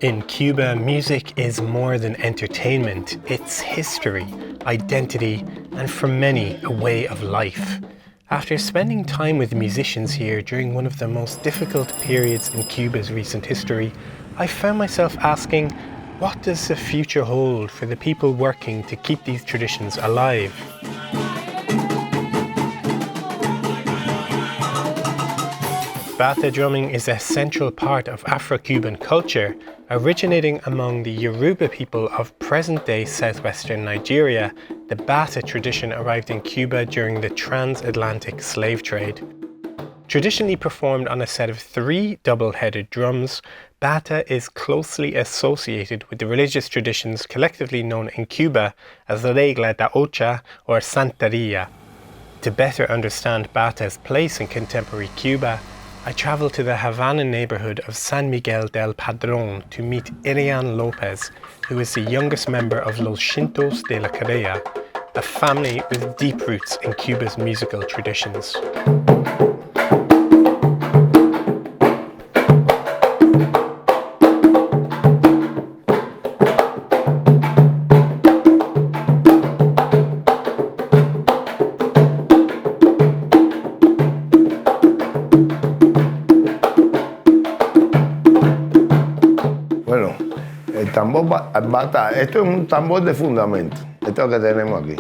In Cuba, music is more than entertainment. It's history, identity, and for many, a way of life. After spending time with musicians here during one of the most difficult periods in Cuba's recent history, I found myself asking, what does the future hold for the people working to keep these traditions alive? Bata drumming is a central part of Afro-Cuban culture, originating among the Yoruba people of present-day southwestern Nigeria. The Bata tradition arrived in Cuba during the transatlantic slave trade. Traditionally performed on a set of 3 double-headed drums, Bata is closely associated with the religious traditions collectively known in Cuba as Regla de Ocha or Santeria. To better understand Bata's place in contemporary Cuba, I travelled to the Havana neighbourhood of San Miguel del Padrón to meet Irian López, who is the youngest member of Los Chinitos de la Corea, a family with deep roots in Cuba's musical traditions. El tambor bata, esto es un tambor de fundamento, esto que tenemos aquí.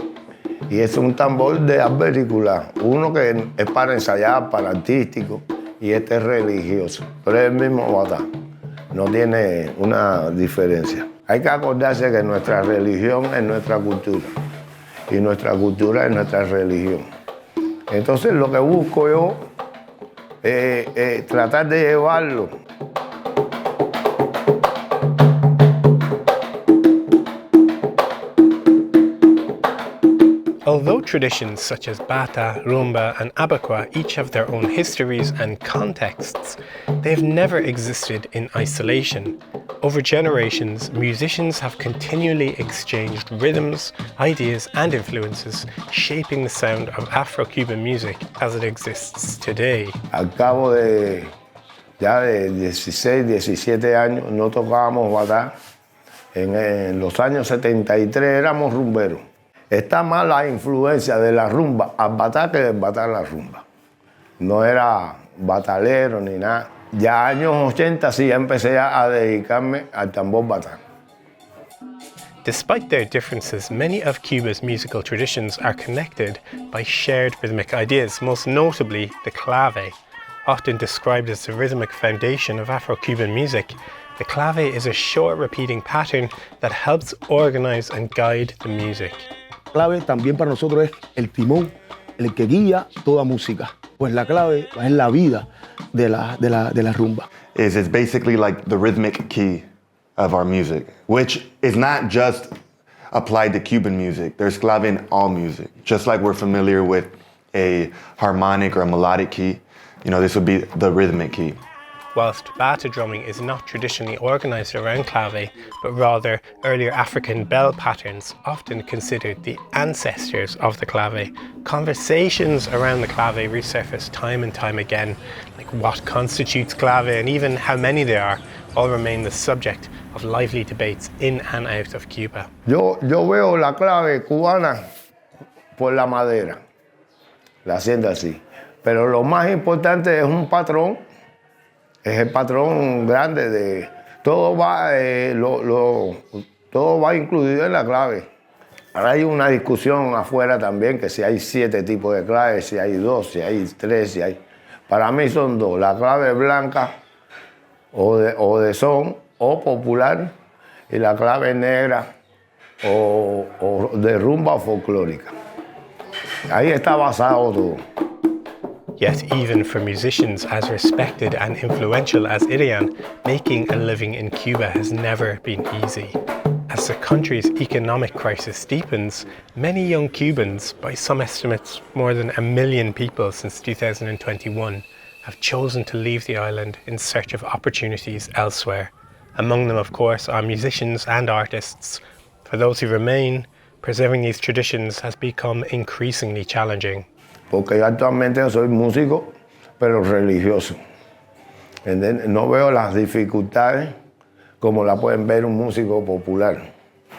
Y es un tambor de auricular, uno que es para ensayar, para artístico, y este es religioso. Pero es el mismo bata, no tiene una diferencia. Hay que acordarse que nuestra religión es nuestra cultura, y nuestra cultura es nuestra religión. Entonces lo que busco yo es tratar de llevarlo. Although traditions such as Bata, Rumba and Abaca each have their own histories and contexts, they have never existed in isolation. Over generations, musicians have continually exchanged rhythms, ideas and influences, shaping the sound of Afro-Cuban music as it exists today. Al cabo de ya de 16, 17 años no tocábamos batá. En los años 73 éramos rumberos. Está más la influencia de la rumba al batá que del batá a la rumba. No era batalero ni nada. Ya años 80 sí ya empecé a dedicarme al tambor batá. Despite their differences, many of Cuba's musical traditions are connected by shared rhythmic ideas, most notably the clave. Often described as the rhythmic foundation of Afro-Cuban music, the clave is a short repeating pattern that helps organize and guide the music. Clave también para nosotros es el timón, el que guía toda música. Pues la clave es la vida de la rumba. It's basically like the rhythmic key of our music, which is not just applied to Cuban music. There's clave in all music. Just like we're familiar with a harmonic or a melodic key, this would be the rhythmic key. Whilst Bata drumming is not traditionally organised around clave, but rather earlier African bell patterns, often considered the ancestors of the clave, conversations around the clave resurface time and time again, like what constitutes clave and even how many there are, all remain the subject of lively debates in and out of Cuba. Yo veo la clave cubana por la madera, la siento así, pero lo más importante es un patrón. Es el patrón grande de todo va incluido en la clave. Ahora hay una discusión afuera también que si hay 7 tipos de claves, si hay 2, si hay 3, si hay. Para mí son 2, la clave blanca o de son o popular y la clave negra o de rumba o folclórica. Ahí está basado todo. Yet even for musicians as respected and influential as Irian, making a living in Cuba has never been easy. As the country's economic crisis deepens, many young Cubans, by some estimates more than 1 million people since 2021, have chosen to leave the island in search of opportunities elsewhere. Among them, of course, are musicians and artists. For those who remain, preserving these traditions has become increasingly challenging. Porque yo actualmente soy músico, pero religioso. No veo las dificultades como la pueden ver un músico popular.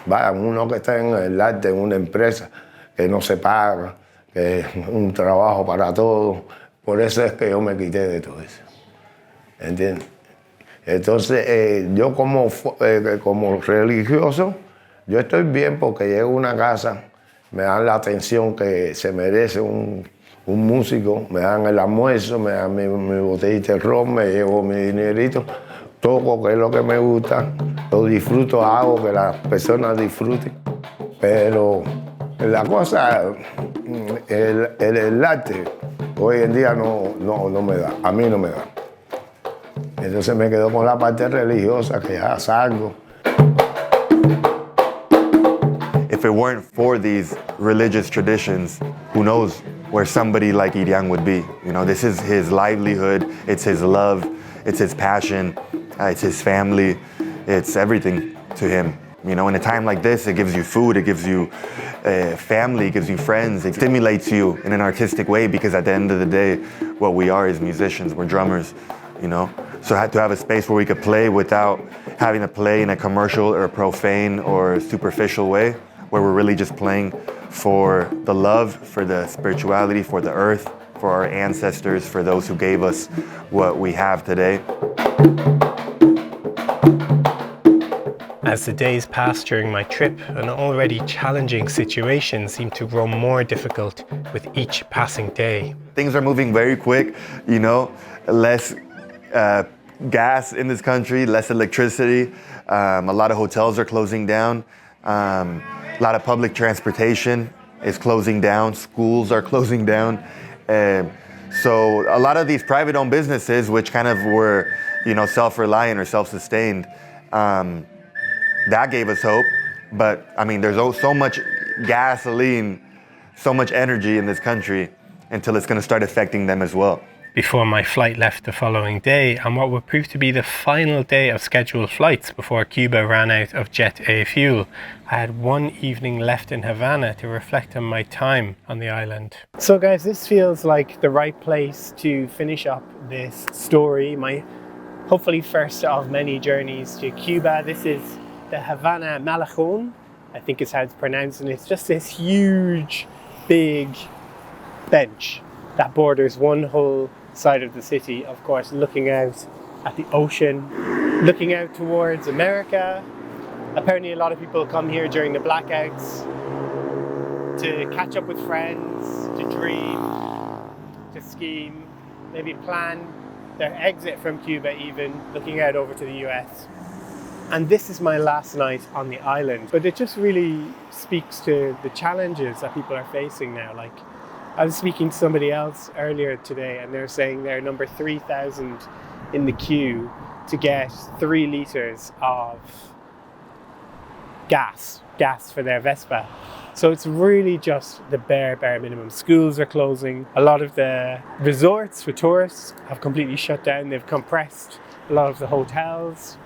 Vaya, uno que está en el arte, en una empresa, que no se paga, que es un trabajo para todos. Por eso es que yo me quité de todo eso. ¿Entiendes? Entonces, yo como religioso, yo estoy bien porque llego a una casa, me dan la atención que se merece un músico, me dan el almuerzo, me dan mi botellita de ron, me llevo mi dinerito, toco, que es lo que me gusta, lo disfruto, hago que las personas disfruten. Pero la cosa, el arte, hoy en día no me da, a mí no me da. Entonces me quedo con la parte religiosa, que ya salgo. If it weren't for these religious traditions, who knows where somebody like Irian would be? You know, this is his livelihood, it's his love, it's his passion, it's his family, it's everything to him. You know, in a time like this, it gives you food, it gives you family, it gives you friends, it stimulates you in an artistic way, because at the end of the day, what we are is musicians, we're drummers, you know? So I had to have a space where we could play without having to play in a commercial or a profane or superficial way, where we're really just playing for the love, for the spirituality, for the earth, for our ancestors, for those who gave us what we have today. As the days passed during my trip, an already challenging situation seemed to grow more difficult with each passing day. Things are moving very quick, you know, less gas in this country, less electricity. A lot of hotels are closing down. A lot of public transportation is closing down. Schools are closing down. So a lot of these private-owned businesses, which kind of were, you know, self-reliant or self-sustained, that gave us hope. But I mean, there's so much gasoline, so much energy in this country until it's going to start affecting them as well. Before my flight left the following day, and what would prove to be the final day of scheduled flights before Cuba ran out of Jet A fuel, I had one evening left in Havana to reflect on my time on the island. So guys, this feels like the right place to finish up this story, my hopefully first of many journeys to Cuba. This is the Havana Malecón, I think is how it's pronounced, and it's just this huge, big bench that borders one whole side of the city, of course, looking out at the ocean, looking out towards America. Apparently a lot of people come here during the blackouts to catch up with friends, to dream, to scheme, maybe plan their exit from Cuba even, looking out over to the US. And this is my last night on the island, but it just really speaks to the challenges that people are facing now. Like, I was speaking to somebody else earlier today, and they're saying they're number 3,000 in the queue to get 3 liters of gas for their Vespa. So it's really just the bare minimum. Schools are closing. A lot of the resorts for tourists have completely shut down. They've compressed a lot of the hotels.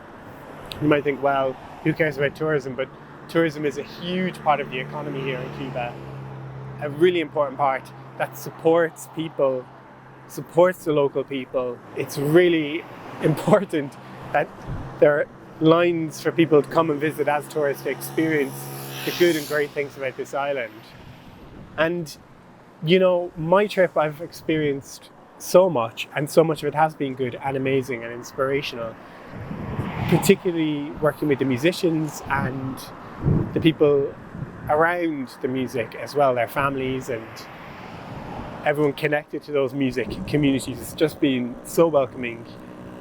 You might think, well, who cares about tourism? But tourism is a huge part of the economy here in Cuba. A really important part that supports people, supports the local people. It's really important that there are lines for people to come and visit as tourists to experience the good and great things about this island. And, you know, my trip, I've experienced so much, and so much of it has been good and amazing and inspirational, particularly working with the musicians and the people around the music as well, their families and everyone connected to those music communities. It's just been so welcoming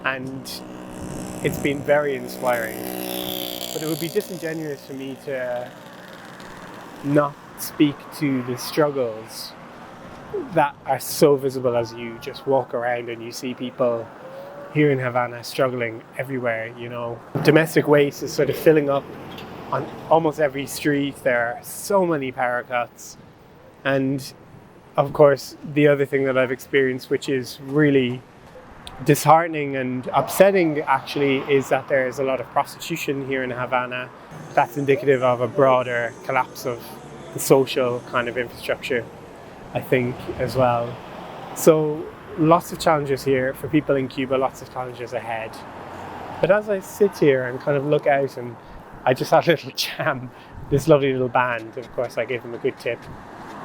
and it's been very inspiring. But it would be disingenuous for me to not speak to the struggles that are so visible as you just walk around and you see people here in Havana struggling everywhere, you know. Domestic waste is sort of filling up on almost every street. There are so many power cuts. And of course, the other thing that I've experienced, which is really disheartening and upsetting actually, is that there's a lot of prostitution here in Havana. That's indicative of a broader collapse of the social kind of infrastructure, I think, as well. So lots of challenges here for people in Cuba, lots of challenges ahead. But as I sit here and kind of look out, and I just had a little jam, this lovely little band, of course I gave them a good tip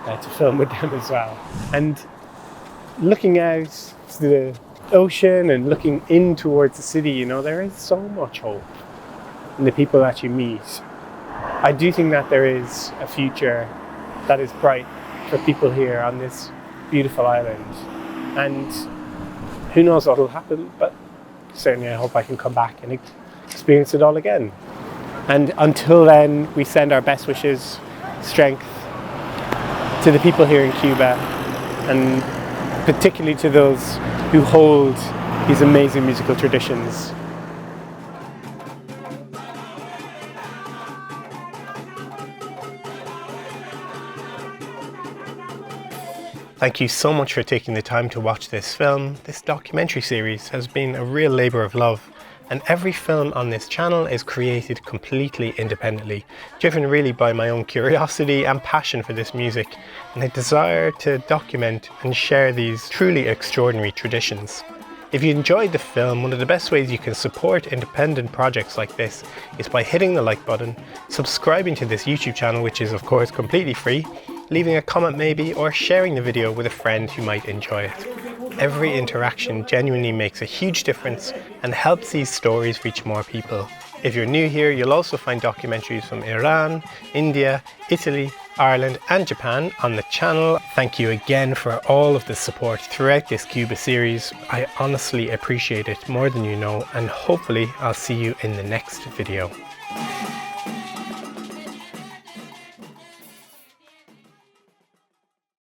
to film with them as well. And looking out to the ocean and looking in towards the city, you know, there is so much hope in the people that you meet. I do think that there is a future that is bright for people here on this beautiful island. And who knows what will happen, but certainly I hope I can come back and experience it all again. And until then, we send our best wishes, strength to the people here in Cuba, and particularly to those who hold these amazing musical traditions. Thank you so much for taking the time to watch this film. This documentary series has been a real labour of love, and every film on this channel is created completely independently, driven really by my own curiosity and passion for this music, and a desire to document and share these truly extraordinary traditions. If you enjoyed the film, one of the best ways you can support independent projects like this is by hitting the like button, subscribing to this YouTube channel, which is of course completely free, leaving a comment maybe, or sharing the video with a friend who might enjoy it. Every interaction genuinely makes a huge difference and helps these stories reach more people. If you're new here, you'll also find documentaries from Iran, India, Italy, Ireland and Japan on the channel. Thank you again for all of the support throughout this Cuba series. I honestly appreciate it more than you know, and hopefully I'll see you in the next video.